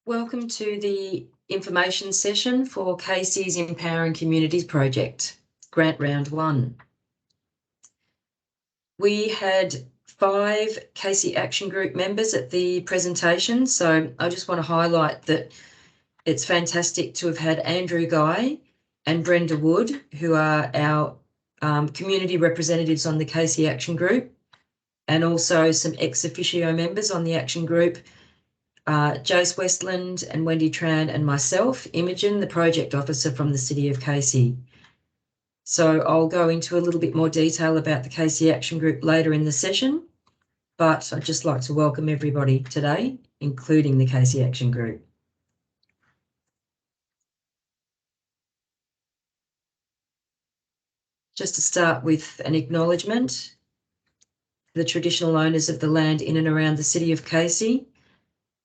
Welcome to the information session for Casey's Empowering Communities project, Grant Round 1. We had 5 Casey Action Group members at the presentation, so I just want to highlight that it's fantastic to have had Andrew Guy and Brenda Wood, who are our community representatives on the Casey Action Group, and also some ex officio members on the Action Group, Jace Westland and Wendy Tran and myself, Imogen, the project officer from the City of Casey. So I'll go into a little bit more detail about the Casey Action Group later in the session, but I'd just like to welcome everybody today, including the Casey Action Group. Just to start with an acknowledgement, the traditional owners of the land in and around the City of Casey.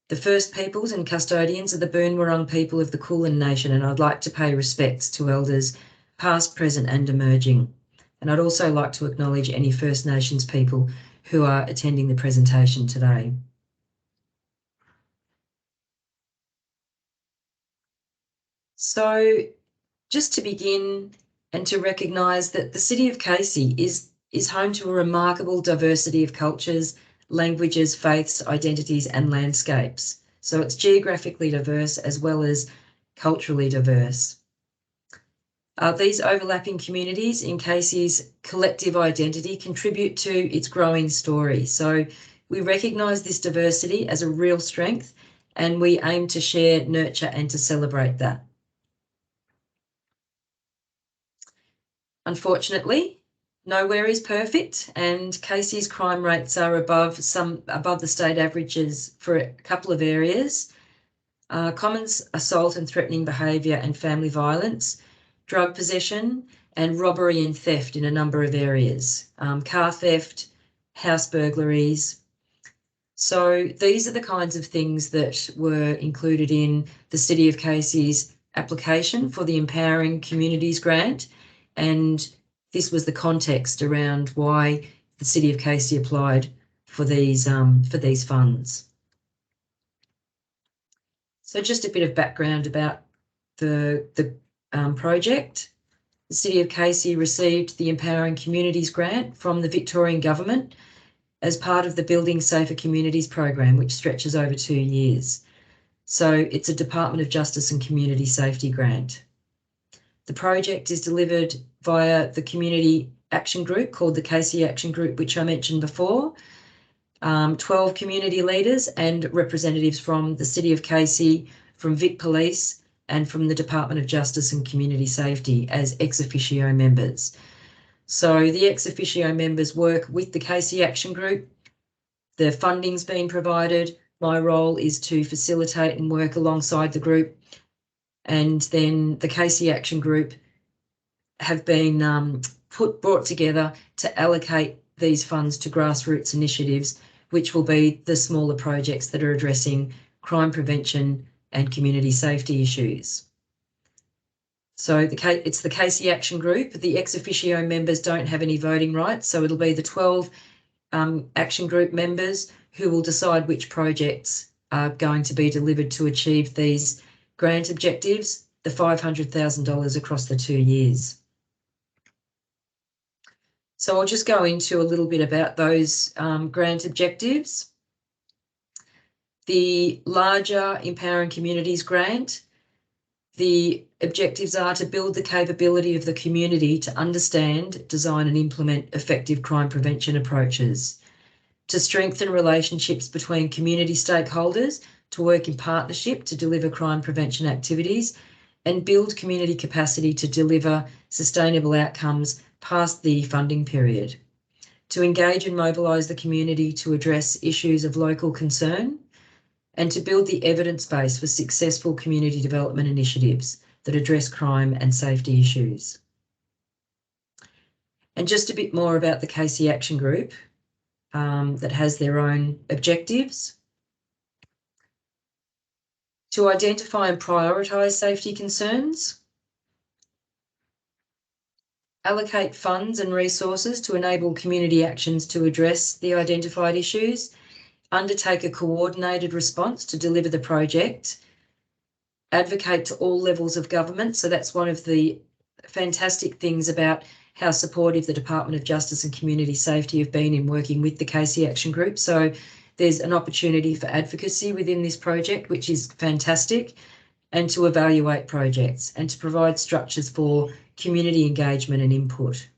The First Peoples and custodians are the Boon Wurrung people of the Kulin Nation, and I'd like to pay respects to elders past, present and emerging. And I'd also like to acknowledge any First Nations people who are attending the presentation today. So just to begin and to recognise that the City of Casey is home to a remarkable diversity of cultures, languages, faiths, identities and landscapes. So it's geographically diverse as well as culturally diverse. These overlapping communities in Casey's collective identity contribute to its growing story. So we recognise this diversity as a real strength and we aim to share, nurture and to celebrate that. Unfortunately, nowhere is perfect and Casey's crime rates are above the state averages for a couple of areas. Common assault and threatening behaviour and family violence, drug possession and robbery and theft in a number of areas, car theft, house burglaries. So these are the kinds of things that were included in the City of Casey's application for the Empowering Communities grant, and this was the context around why the City of Casey applied for these funds. So just a bit of background about the project. The City of Casey received the Empowering Communities grant from the Victorian Government as part of the Building Safer Communities program, which stretches over 2 years. So it's a Department of Justice and Community Safety grant. The project is delivered via the community action group called the Casey Action Group, which I mentioned before. 12 community leaders and representatives from the City of Casey, from Vic Police and from the Department of Justice and Community Safety as ex officio members. So the ex officio members work with the Casey Action Group. The funding's been provided. My role is to facilitate and work alongside the group. And then the Casey Action Group have been brought together to allocate these funds to grassroots initiatives, which will be the smaller projects that are addressing crime prevention and community safety issues. So it's the Casey Action Group. The ex officio members don't have any voting rights, so it'll be the 12 Action Group members who will decide which projects are going to be delivered to achieve these grant objectives, the $500,000 across the 2 years. So I'll just go into a little bit about those grant objectives. The larger Empowering Communities grant, the objectives are to build the capability of the community to understand, design and implement effective crime prevention approaches, to strengthen relationships between community stakeholders, to work in partnership to deliver crime prevention activities, and build community capacity to deliver sustainable outcomes past the funding period, to engage and mobilise the community to address issues of local concern, and to build the evidence base for successful community development initiatives that address crime and safety issues. And just a bit more about the Casey Action Group that has their own objectives. To identify and prioritise safety concerns, allocate funds and resources to enable community actions to address the identified issues, undertake a coordinated response to deliver the project advocate to all levels of government. So that's one of the fantastic things about how supportive the Department of Justice and Community Safety have been in working with the Casey Action Group. So there's an opportunity for advocacy within this project, which is fantastic, and to evaluate projects and to provide structures for community engagement and input.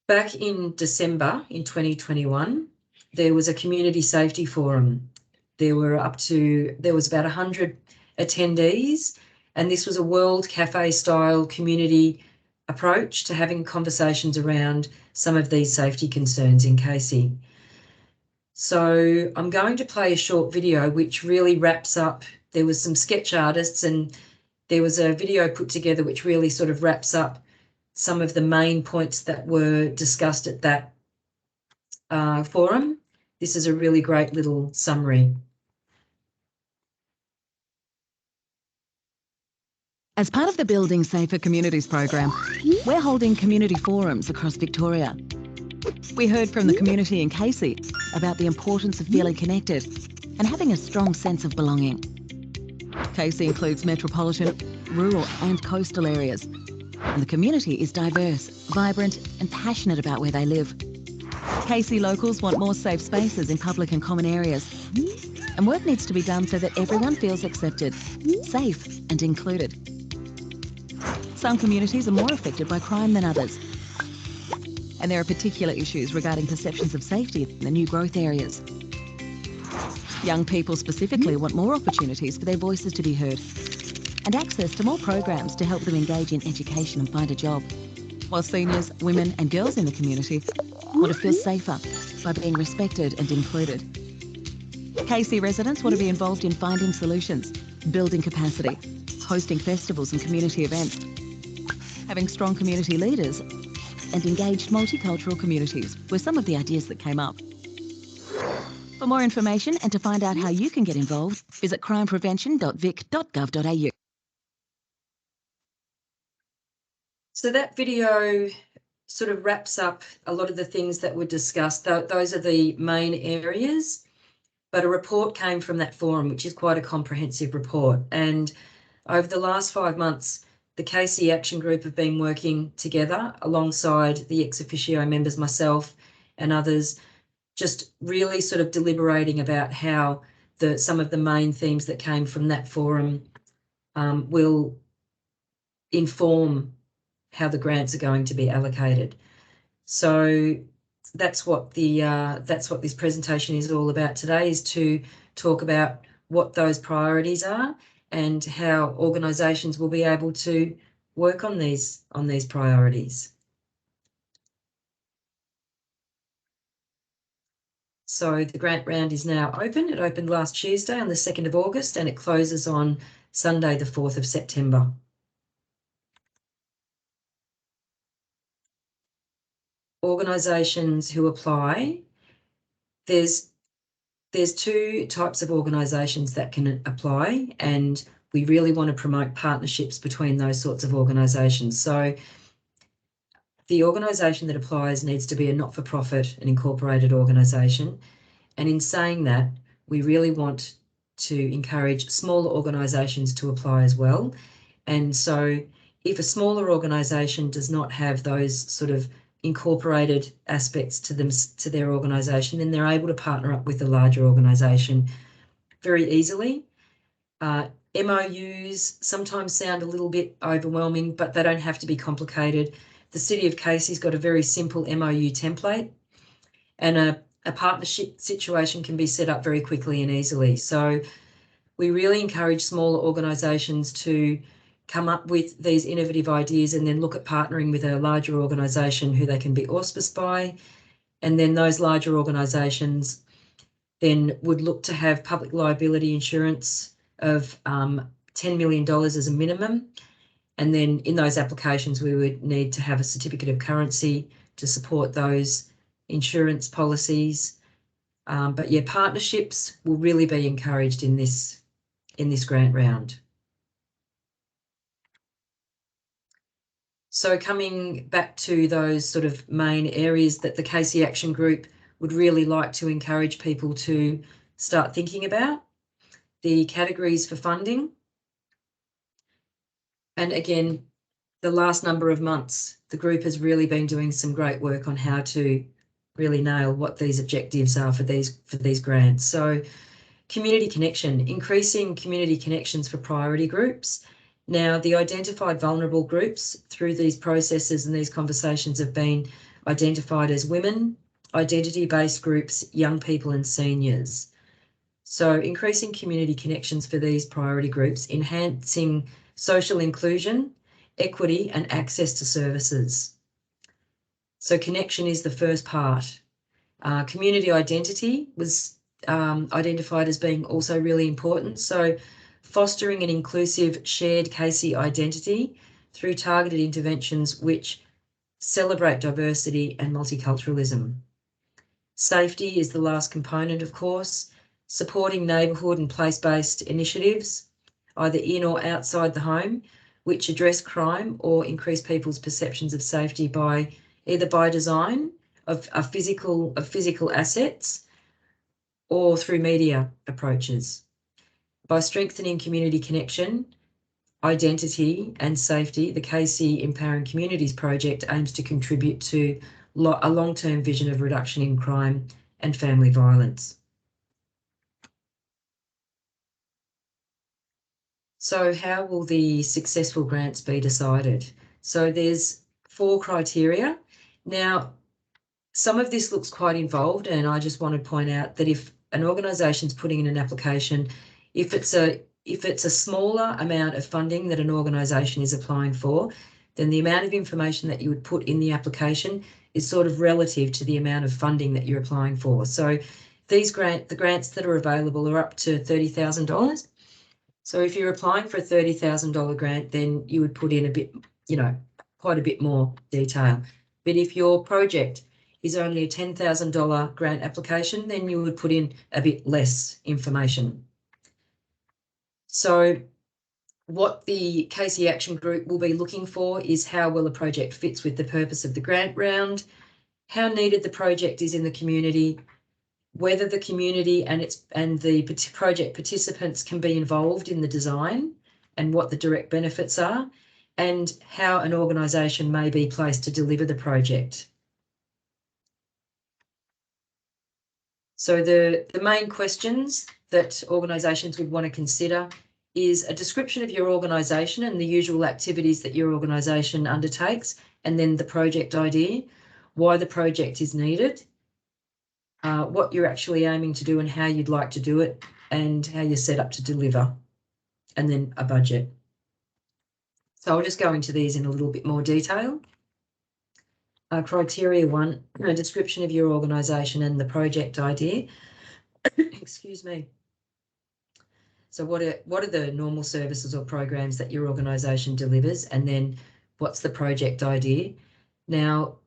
Back in December in 2021, there was a community safety forum. There was about 100 attendees, and this was a World Cafe style community approach to having conversations around some of these safety concerns in Casey. So I'm going to play a short video which really wraps up. There was some sketch artists and there was a video put together which really sort of wraps up some of the main points that were discussed at that forum. This is a really great little summary. As part of the Building Safer Communities program, we're holding community forums across Victoria. We heard from the community in Casey about the importance of feeling connected and having a strong sense of belonging. Casey includes metropolitan, rural and coastal areas, and the community is diverse, vibrant and passionate about where they live. Casey locals want more safe spaces in public and common areas, and work needs to be done so that everyone feels accepted, safe and included. Some communities are more affected by crime than others, and there are particular issues regarding perceptions of safety in the new growth areas. Young people specifically want more opportunities for their voices to be heard and access to more programs to help them engage in education and find a job, while seniors, women and girls in the community want to feel safer by being respected and included. Casey residents want to be involved in finding solutions, building capacity, hosting festivals and community events, having strong community leaders and engaged multicultural communities were some of the ideas that came up. For more information and to find out how you can get involved, visit crimeprevention.vic.gov.au. So that video sort of wraps up a lot of the things that were discussed. Those are the main areas, but a report came from that forum, which is quite a comprehensive report. And over the last 5 months, the Casey Action Group have been working together alongside the ex officio members, myself and others, just really sort of deliberating about how some of the main themes that came from that forum will inform how the grants are going to be allocated. So that's what this presentation is all about today, is to talk about what those priorities are and how organisations will be able to work on these priorities. So the grant round is now open. It opened last Tuesday on the 2nd of August and it closes on Sunday the 4th of September. Organisations who apply, there's two types of organisations that can apply, and we really want to promote partnerships between those sorts of organisations. So the organisation that applies needs to be a not-for-profit and incorporated organisation. And in saying that, we really want to encourage smaller organisations to apply as well. And so if a smaller organisation does not have those sort of incorporated aspects to their organisation, then they're able to partner up with a larger organisation very easily. MOUs sometimes sound a little bit overwhelming, but they don't have to be complicated. The City of Casey's got a very simple MOU template, and a partnership situation can be set up very quickly and easily. So we really encourage smaller organisations to come up with these innovative ideas and then look at partnering with a larger organisation who they can be auspiced by. And then those larger organisations then would look to have public liability insurance of $10 million as a minimum. And then in those applications, we would need to have a certificate of currency to support those insurance policies. But yeah, partnerships will really be encouraged in this grant round. So coming back to those sort of main areas that the Casey Action Group would really like to encourage people to start thinking about, the categories for funding. And again, the last number of months, the group has really been doing some great work on how to really nail what these objectives are for these grants. So community connection, increasing community connections for priority groups. Now, the identified vulnerable groups through these processes and these conversations have been identified as women, identity-based groups, young people and seniors. So increasing community connections for these priority groups, enhancing social inclusion, equity and access to services. So connection is the first part. Community identity was identified as being also really important. So fostering an inclusive shared Casey identity through targeted interventions which celebrate diversity and multiculturalism. Safety is the last component, of course, supporting neighbourhood and place-based initiatives, either in or outside the home, which address crime or increase people's perceptions of safety by either by design of physical assets or through media approaches. By strengthening community connection, identity and safety, the Casey Empowering Communities project aims to contribute to a long-term vision of reduction in crime and family violence. So how will the successful grants be decided? So there's 4 criteria. Now, some of this looks quite involved, and I just want to point out that if an organisation's putting in an application, if it's a smaller amount of funding that an organisation is applying for, then the amount of information that you would put in the application is sort of relative to the amount of funding that you're applying for. So the grants that are available are up to $30,000. So if you're applying for a $30,000 grant, then you would put in a bit, quite a bit more detail. But if your project is only a $10,000 grant application, then you would put in a bit less information. So what the Casey Action Group will be looking for is how well a project fits with the purpose of the grant round, how needed the project is in the community, whether the community and the project participants can be involved in the design and what the direct benefits are, and how an organisation may be placed to deliver the project. So the main questions that organisations would want to consider is a description of your organisation and the usual activities that your organisation undertakes, and then the project idea, why the project is needed, what you're actually aiming to do and how you'd like to do it, and how you're set up to deliver, and then a budget. So I'll just go into these in a little bit more detail. Criteria 1, a description of your organisation and the project idea. Excuse me. So what are the normal services or programs that your organisation delivers, and then what's the project idea? Now,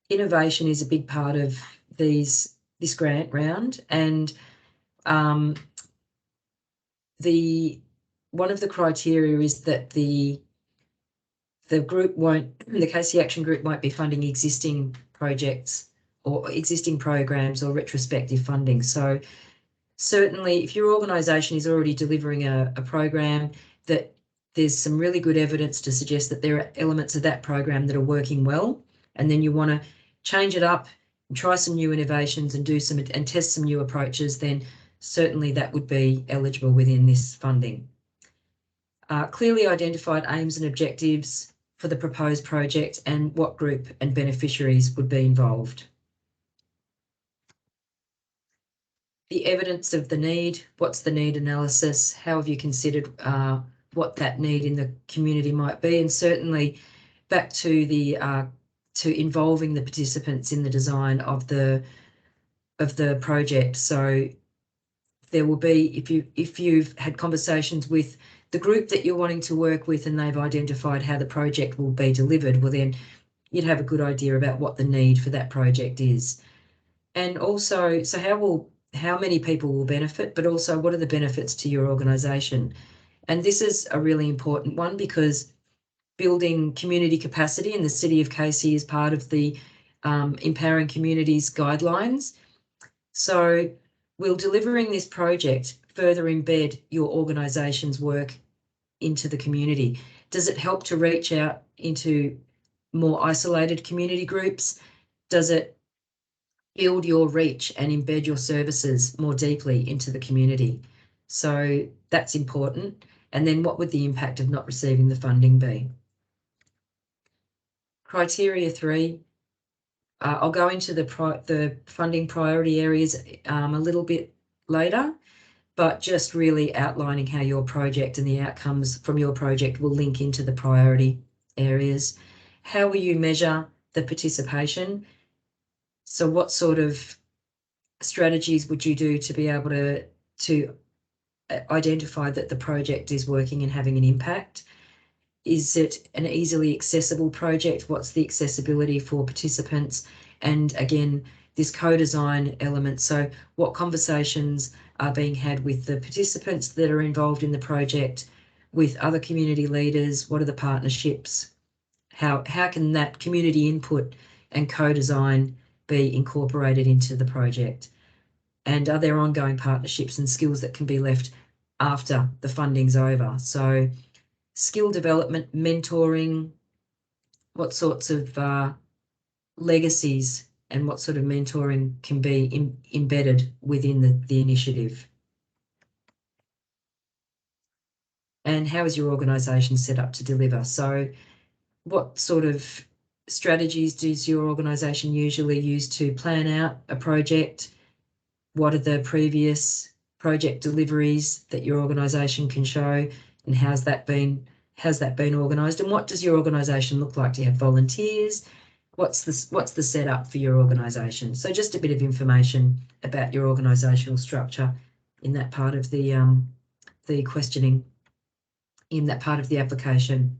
innovation is a big part of this grant round, and one of the criteria is that the Casey Action Group won't be funding existing projects or existing programs or retrospective funding. So certainly if your organisation is already delivering a program, that there's some really good evidence to suggest that there are elements of that program that are working well, and then you want to change it up and try some new innovations and test some new approaches, then certainly that would be eligible within this funding. Clearly identified aims and objectives for the proposed project and what group and beneficiaries would be involved. The evidence of the need, what's the need analysis, how have you considered what that need in the community might be, and certainly back to to involving the participants in the design of the project. So there will be, if you've had conversations with the group that you're wanting to work with and they've identified how the project will be delivered, well then you'd have a good idea about what the need for that project is. And also, so how many people will benefit, but also what are the benefits to your organisation? And this is a really important one because building community capacity in the City of Casey is part of the Empowering Communities guidelines. So Will delivering this project further embed your organisation's work into the community? Does it help to reach out into more isolated community groups? Does it build your reach and embed your services more deeply into the community? So that's important. And then what would the impact of not receiving the funding be? Criteria 3, I'll go into the funding priority areas a little bit later, but just really outlining how your project and the outcomes from your project will link into the priority areas. How will you measure the participation? So what sort of strategies would you do to be able to identify that the project is working and having an impact? Is it an easily accessible project? What's the accessibility for participants? And again, this co-design element. So what conversations are being had with the participants that are involved in the project, with other community leaders? What are the partnerships? How can that community input and co-design be incorporated into the project? And are there ongoing partnerships and skills that can be left after the funding's over? So skill development, mentoring, what sorts of legacies and what sort of mentoring can be embedded within the initiative? And how is your organisation set up to deliver? So what sort of strategies does your organisation usually use to plan out a project? What are the previous project deliveries that your organisation can show, and how's that been organised? And what does your organisation look like? Do you have volunteers? What's the setup for your organisation? So just a bit of information about your organisational structure in that part of the questioning, in that part of the application.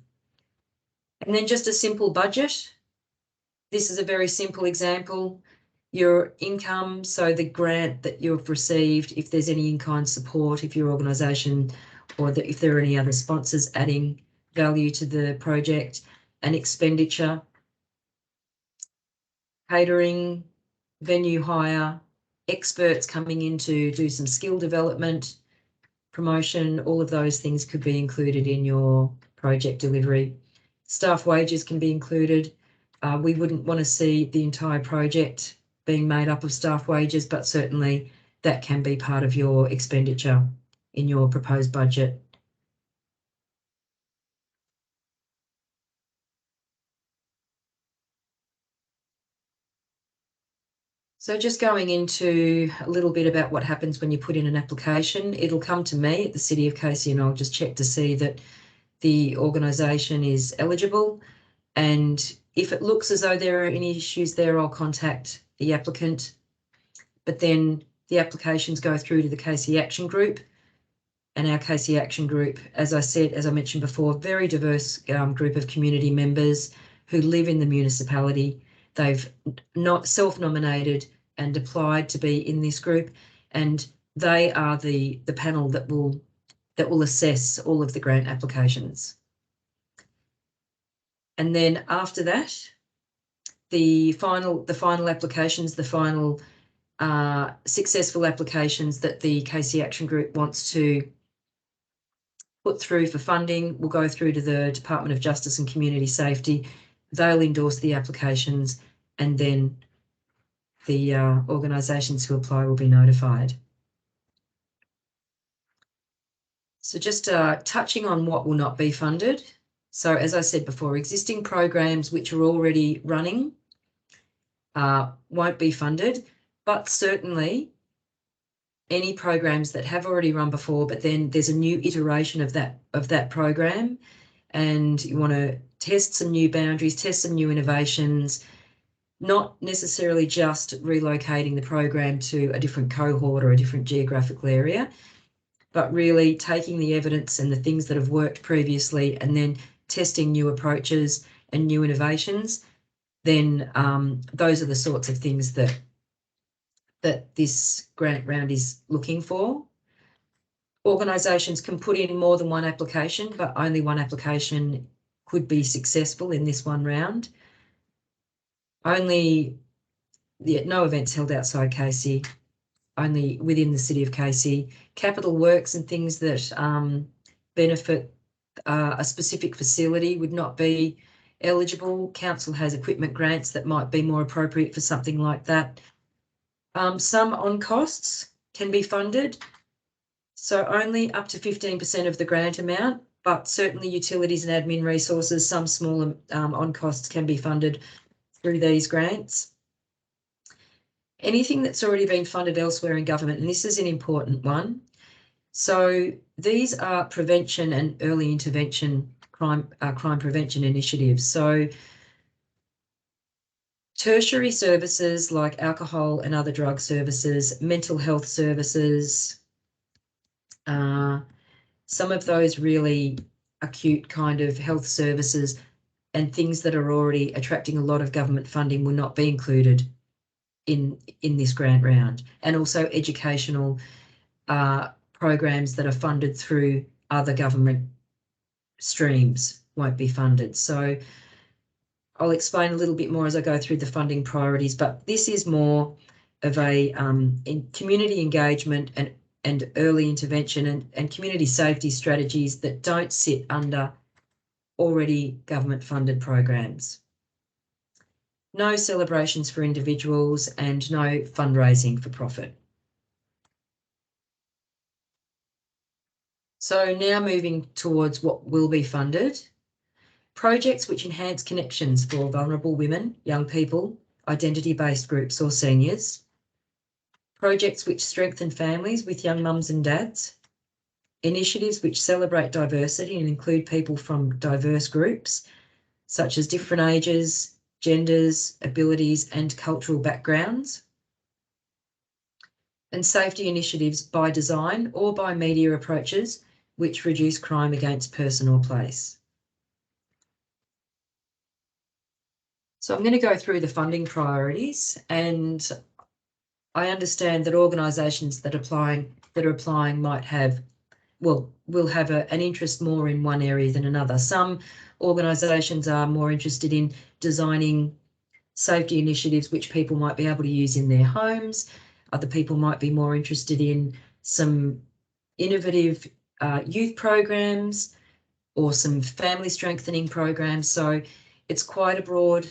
And then just a simple budget. This is a very simple example. Your income, so the grant that you've received, if there's any in-kind support, if your organisation or if there are any other sponsors adding value to the project, and expenditure, catering, venue hire, experts coming in to do some skill development, promotion, all of those things could be included in your project delivery. Staff wages can be included. We wouldn't want to see the entire project being made up of staff wages, but certainly that can be part of your expenditure in your proposed budget. So just going into a little bit about what happens when you put in an application. It'll come to me at the City of Casey and I'll just check to see that the organisation is eligible. And if it looks as though there are any issues there, I'll contact the applicant. But then the applications go through to the Casey Action Group. And our Casey Action Group, as I mentioned before, very diverse group of community members who live in the municipality. They've not self-nominated and applied to be in this group, and they are the panel that will assess all of the grant applications. And then after that, the final applications, the final successful applications that the Casey Action Group wants to put through for funding will go through to the Department of Justice and Community Safety. They'll endorse the applications, and then the organisations who apply will be notified. So just touching on what will not be funded. So as I said before, existing programs which are already running won't be funded, but certainly any programs that have already run before, but then there's a new iteration of that program, and you want to test some new boundaries, test some new innovations, not necessarily just relocating the program to a different cohort or a different geographical area, but really taking the evidence and the things that have worked previously and then testing new approaches and new innovations, then those are the sorts of things that this grant round is looking for. Organisations can put in more than one application, but only one application could be successful in this one round. No events held outside Casey, only within the City of Casey. Capital works and things that benefit a specific facility would not be eligible. Council has equipment grants that might be more appropriate for something like that. Some on costs can be funded, so only up to 15% of the grant amount, but certainly utilities and admin resources, some small on costs can be funded through these grants. Anything that's already been funded elsewhere in government, and this is an important one. So these are prevention and early intervention crime prevention initiatives. So tertiary services like alcohol and other drug services, mental health services, some of those really acute kind of health services and things that are already attracting a lot of government funding will not be included in this grant round. And also educational programs that are funded through other government streams won't be funded. So I'll explain a little bit more as I go through the funding priorities, but this is more of a in community engagement and early intervention and community safety strategies that don't sit under already government funded programs. No celebrations for individuals and no fundraising for profit. So now moving towards what will be funded. Projects which enhance connections for vulnerable women, young people, identity-based groups or seniors. Projects which strengthen families with young mums and dads. Initiatives which celebrate diversity and include people from diverse groups, such as different ages, genders, abilities and cultural backgrounds. And safety initiatives by design or by media approaches which reduce crime against person or place. So I'm going to go through the funding priorities, and I understand that organisations that are applying might have, will have an interest more in one area than another. Some organisations are more interested in designing safety initiatives which people might be able to use in their homes. Other people might be more interested in some innovative youth programs or some family strengthening programs. So it's quite a broad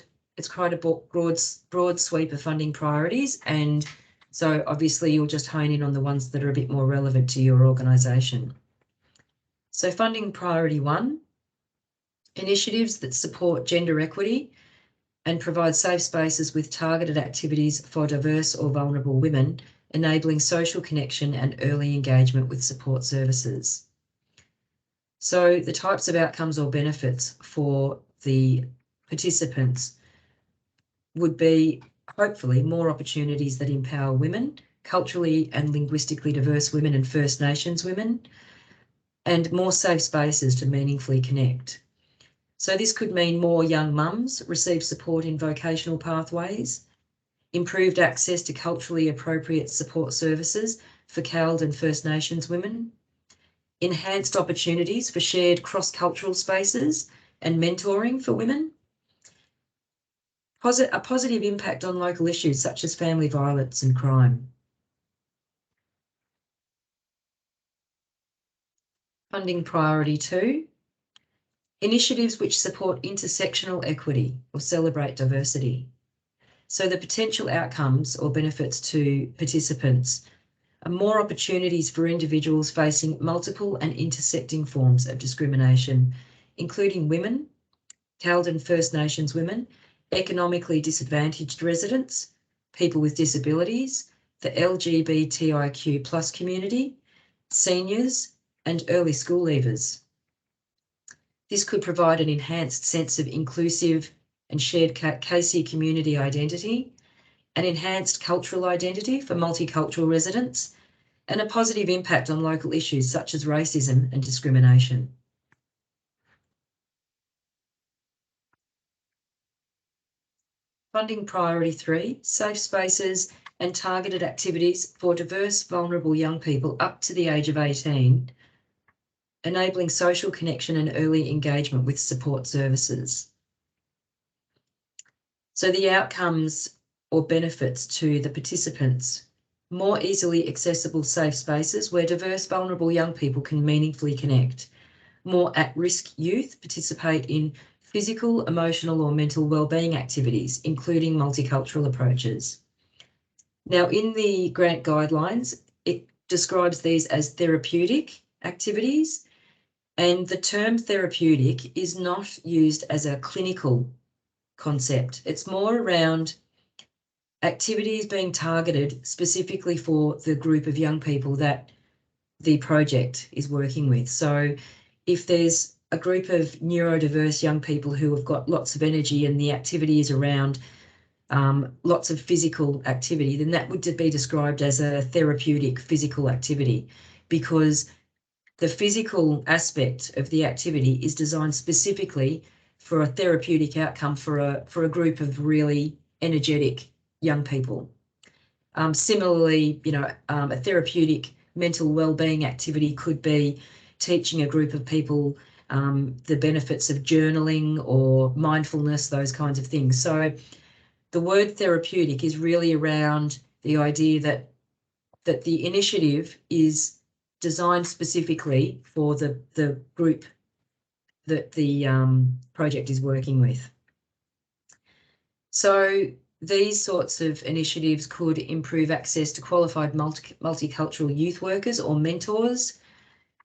sweep of funding priorities, and so obviously you'll just hone in on the ones that are a bit more relevant to your organisation. So funding priority 1, initiatives that support gender equity and provide safe spaces with targeted activities for diverse or vulnerable women, enabling social connection and early engagement with support services. So the types of outcomes or benefits for the participants would be hopefully more opportunities that empower women, culturally and linguistically diverse women and First Nations women, and more safe spaces to meaningfully connect. So this could mean more young mums receive support in vocational pathways, improved access to culturally appropriate support services for CALD and First Nations women, enhanced opportunities for shared cross-cultural spaces and mentoring for women, a positive impact on local issues such as family violence and crime. Funding priority 2, initiatives which support intersectional equity or celebrate diversity. So the potential outcomes or benefits to participants are more opportunities for individuals facing multiple and intersecting forms of discrimination, including women, CALD and First Nations women, economically disadvantaged residents, people with disabilities, the LGBTIQ+ community, seniors, and early school leavers. This could provide an enhanced sense of inclusive and shared Casey community identity, an enhanced cultural identity for multicultural residents, and a positive impact on local issues such as racism and discrimination. Funding priority 3, safe spaces and targeted activities for diverse, vulnerable young people up to the age of 18, enabling social connection and early engagement with support services. So the outcomes or benefits to the participants more easily accessible safe spaces where diverse, vulnerable young people can meaningfully connect. More at-risk youth participate in physical, emotional or mental wellbeing activities, including multicultural approaches. Now, in the grant guidelines, it describes these as therapeutic activities, and the term therapeutic is not used as a clinical concept. It's more around activities being targeted specifically for the group of young people that the project is working with. So if there's a group of neurodiverse young people who have got lots of energy and the activity is around lots of physical activity, then that would be described as a therapeutic physical activity, because the physical aspect of the activity is designed specifically for a therapeutic outcome for a group of really energetic young people. Similarly, a therapeutic mental wellbeing activity could be teaching a group of people the benefits of journaling or mindfulness, those kinds of things. So the word therapeutic is really around the idea that the initiative is designed specifically for the group that the project is working with. So these sorts of initiatives could improve access to qualified multicultural youth workers or mentors,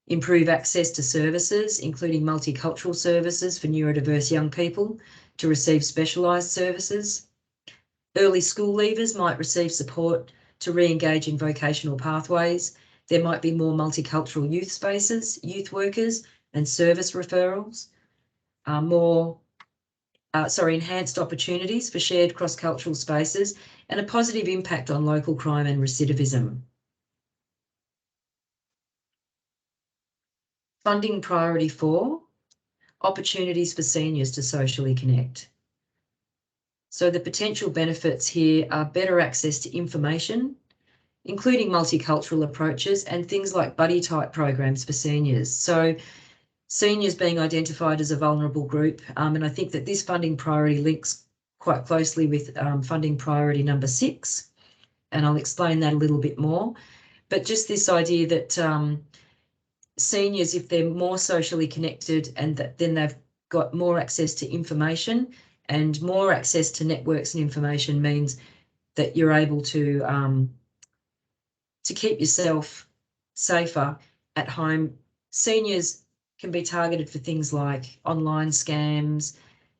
improve access to services, including multicultural services for neurodiverse young people to receive specialised services. Early school leavers might receive support to re-engage in vocational pathways. There might be more multicultural youth spaces, youth workers and service referrals, enhanced opportunities for shared cross-cultural spaces and a positive impact on local crime and recidivism. Funding priority 4, opportunities for seniors to socially connect. So the potential benefits here are better access to information, including multicultural approaches and things like buddy type programs for seniors. So seniors being identified as a vulnerable group, and I think that this funding priority links quite closely with funding priority number 6, and I'll explain that a little bit more. But just this idea that seniors, if they're more socially connected and then they've got more access to information, and more access to networks and information means that you're able to keep yourself safer at home. Seniors can be targeted for things like online scams.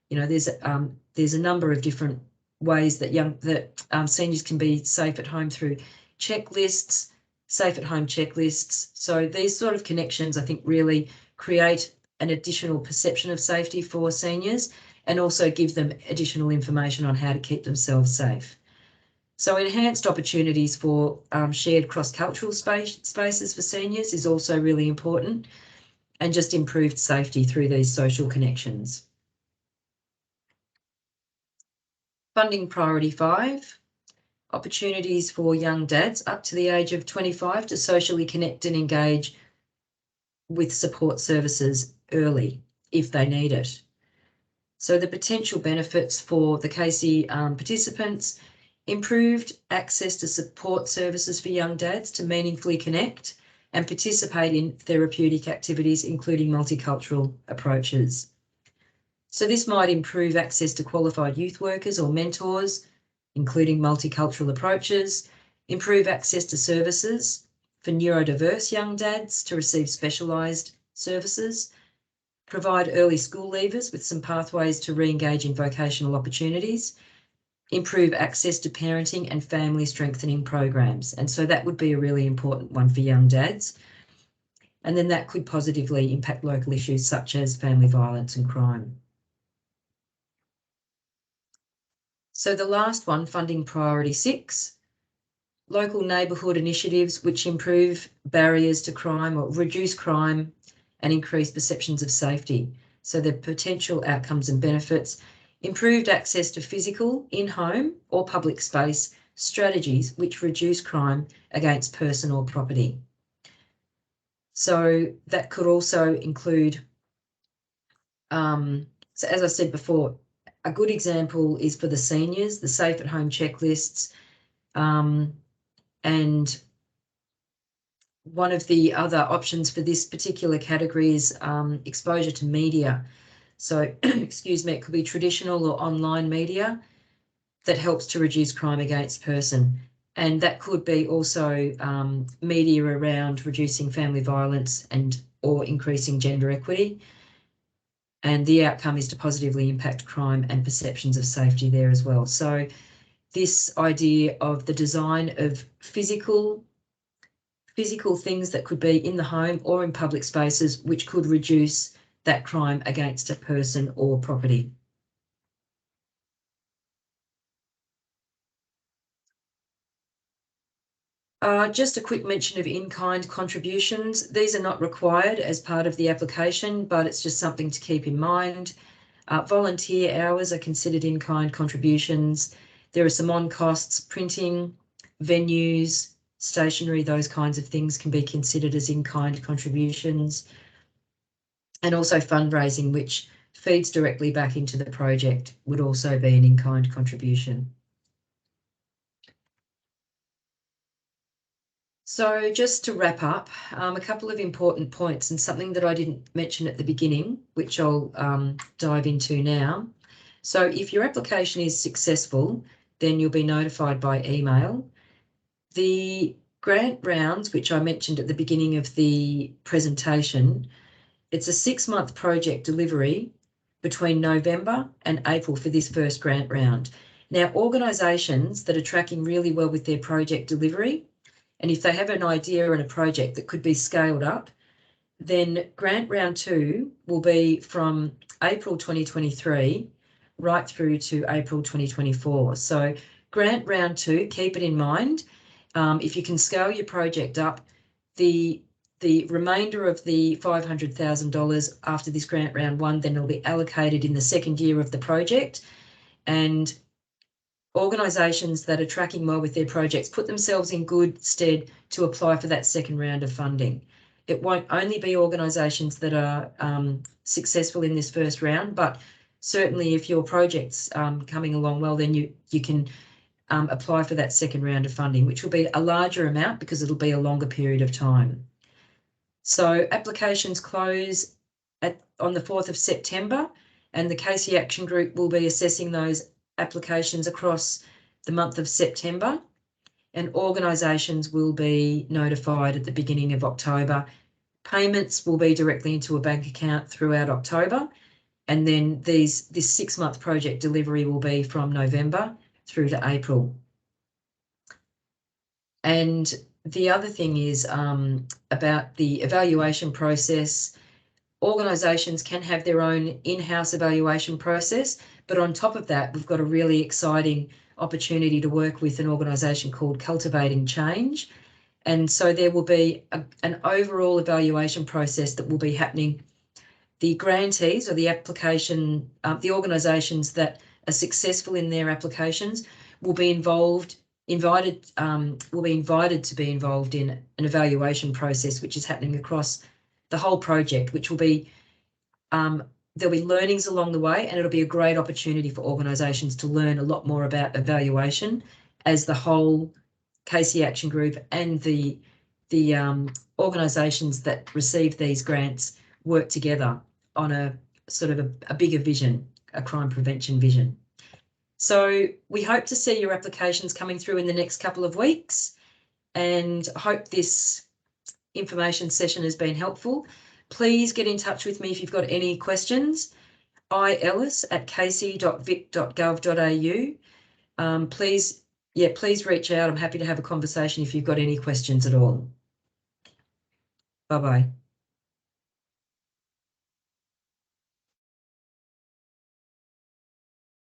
There's a number of different ways that seniors can be safe at home through checklists, safe at home checklists. So these sort of connections, I think, really create an additional perception of safety for seniors and also give them additional information on how to keep themselves safe. So enhanced opportunities for shared cross-cultural spaces for seniors is also really important, and just improved safety through these social connections. Funding priority 5, opportunities for young dads up to the age of 25 to socially connect and engage with support services early if they need it. So the potential benefits for the Casey participants: improved access to support services for young dads to meaningfully connect and participate in therapeutic activities, including multicultural approaches. So this might improve access to qualified youth workers or mentors, including multicultural approaches, improve access to services for neurodiverse young dads to receive specialised services, provide early school leavers with some pathways to re-engage in vocational opportunities, improve access to parenting and family strengthening programs. And so that would be a really important one for young dads. And then that could positively impact local issues such as family violence and crime. So the last one, funding priority 6, local neighbourhood initiatives which improve barriers to crime or reduce crime and increase perceptions of safety. So the potential outcomes and benefits: improved access to physical, in-home or public space strategies which reduce crime against person or property. So that could also include, so as I said before, a good example is for the seniors, the safe at home checklists, And one of the other options for this particular category is exposure to media. So, excuse me, it could be traditional or online media that helps to reduce crime against person. And that could be also media around reducing family violence and or increasing gender equity. And the outcome is to positively impact crime and perceptions of safety there as well. So this idea of the design of physical things that could be in the home or in public spaces, which could reduce that crime against a person or property. Just a quick mention of in-kind contributions. These are not required as part of the application, but it's just something to keep in mind. Volunteer hours are considered in-kind contributions. There are some on-costs, printing, venues, stationery, those kinds of things can be considered as in-kind contributions. And also fundraising, which feeds directly back into the project, would also be an in-kind contribution. So just to wrap up, a couple of important points and something that I didn't mention at the beginning, which I'll dive into now. So if your application is successful, then you'll be notified by email. The grant rounds, which I mentioned at the beginning of the presentation, it's a 6-month project delivery between November and April for this first grant round. Now, organisations that are tracking really well with their project delivery, and if they have an idea and a project that could be scaled up, then grant round 2 will be from April 2023 right through to April 2024. So grant round 2, keep it in mind. If you can scale your project up, the remainder of the $500,000 after this grant round 1, then it'll be allocated in the second year of the project. And organisations that are tracking well with their projects put themselves in good stead to apply for that second round of funding. It won't only be organisations that are successful in this first round, but certainly if your project's coming along well, then you can apply for that second round of funding, which will be a larger amount because it'll be a longer period of time. So applications close on the 4th of September, and the Casey Action Group will be assessing those applications across the month of September, and organisations will be notified at the beginning of October. Payments will be directly into a bank account throughout October, and then this 6-month project delivery will be from November through to April. And the other thing is about the evaluation process. Organisations can have their own in-house evaluation process, but on top of that, we've got a really exciting opportunity to work with an organisation called Cultivating Change. And so there will be an overall evaluation process that will be happening. The grantees or the application, the organisations that are successful in their applications will be invited to be involved in an evaluation process, which is happening across the whole project, which will be, there'll be learnings along the way, and it'll be a great opportunity for organisations to learn a lot more about evaluation as the whole Casey Action Group and the organisations that receive these grants work together on a sort of a bigger vision, a crime prevention vision. So we hope to see your applications coming through in the next couple of weeks, and hope this information session has been helpful. Please get in touch with me if you've got any questions. iellis@casey.vic.gov.au. Please reach out. I'm happy to have a conversation if you've got any questions at all. Bye-bye.